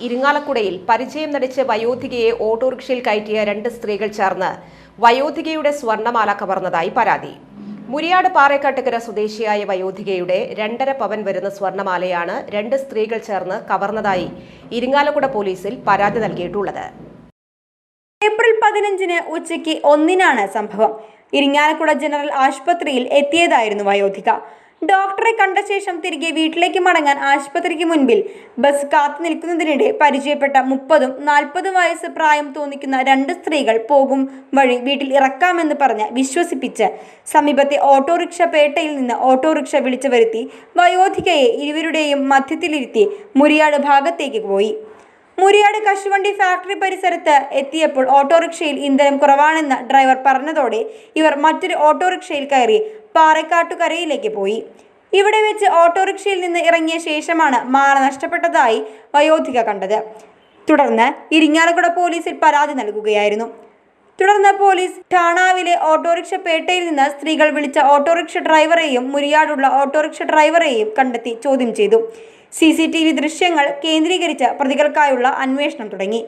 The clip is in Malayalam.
ഇരിങ്ങാലക്കുടയിൽ പരിചയം നടിച്ച് വയോധികയെ ഓട്ടോറിക്ഷയിൽ കയറ്റിയ 2 സ്ത്രീകൾ ചേർന്ന് വയോധികയുടെ സ്വർണ്ണമാല കവർന്നതായി പരാതി. മുരിയാട് പാറേക്കാട്ടുകര സ്വദേശിയായ വയോധികയുടെ 2.5 പവൻ വരുന്ന സ്വർണ്ണമാലയാണ് 2 സ്ത്രീകൾ ചേർന്ന് കവർന്നതായി ഇരിങ്ങാലക്കുട പോലീസിൽ പരാതി നൽകിയിട്ടുള്ളത്. ഏപ്രിൽ 15-ന് ഉച്ചയ്ക്ക് 1-നാണ് സംഭവം. ഇരിങ്ങാലക്കുട ജനറൽ ആശുപത്രിയിൽ എത്തിയതായിരുന്നു വയോധിക. ഡോക്ടറെ കണ്ട ശേഷം തിരികെ വീട്ടിലേക്ക് മടങ്ങാൻ ആശുപത്രിക്ക് മുൻപിൽ ബസ് കാത്തു നിൽക്കുന്നതിനിടെ പരിചയപ്പെട്ട 30-40 വയസ്സ് പ്രായം തോന്നിക്കുന്ന 2 സ്ത്രീകൾ പോകും വഴി വീട്ടിൽ ഇറക്കാമെന്ന് പറഞ്ഞ് വിശ്വസിപ്പിച്ച് സമീപത്തെ ഓട്ടോറിക്ഷ പേട്ടയിൽ നിന്ന് ഓട്ടോറിക്ഷ വിളിച്ചു വരുത്തി വയോധികയെ ഇരുവരുടെയും മധ്യത്തിലിരുത്തി മുരിയാട് ഭാഗത്തേക്ക് പോയി. മുരിയാട് കശുവണ്ടി ഫാക്ടറി പരിസരത്ത് എത്തിയപ്പോൾ ഓട്ടോറിക്ഷയിൽ ഇന്ധനം കുറവാണെന്ന് ഡ്രൈവർ പറഞ്ഞതോടെ ഇവർ മറ്റൊരു ഓട്ടോറിക്ഷയിൽ കയറി പാറേക്കാട്ടുകരയിലേക്ക് പോയി. ഇവിടെ വെച്ച് ഓട്ടോറിക്ഷയിൽ നിന്ന് ഇറങ്ങിയ ശേഷമാണ് മാല നഷ്ടപ്പെട്ടതായി വയോധിക കണ്ടത്. തുടർന്ന് ഇരിങ്ങാലക്കുട പോലീസിൽ പരാതി നൽകുകയായിരുന്നു. തുടർന്ന് പോലീസ് ഠാണാവിലെ ഓട്ടോറിക്ഷ പേട്ടയിൽ നിന്ന് സ്ത്രീകൾ വിളിച്ച ഓട്ടോറിക്ഷ ഡ്രൈവറെയും മുരിയാടുള്ള ഓട്ടോറിക്ഷ ഡ്രൈവറെയും കണ്ടെത്തി ചോദ്യം ചെയ്തു. CCTV ദൃശ്യങ്ങൾ കേന്ദ്രീകരിച്ച് പ്രതികൾക്കായുള്ള അന്വേഷണം തുടങ്ങി.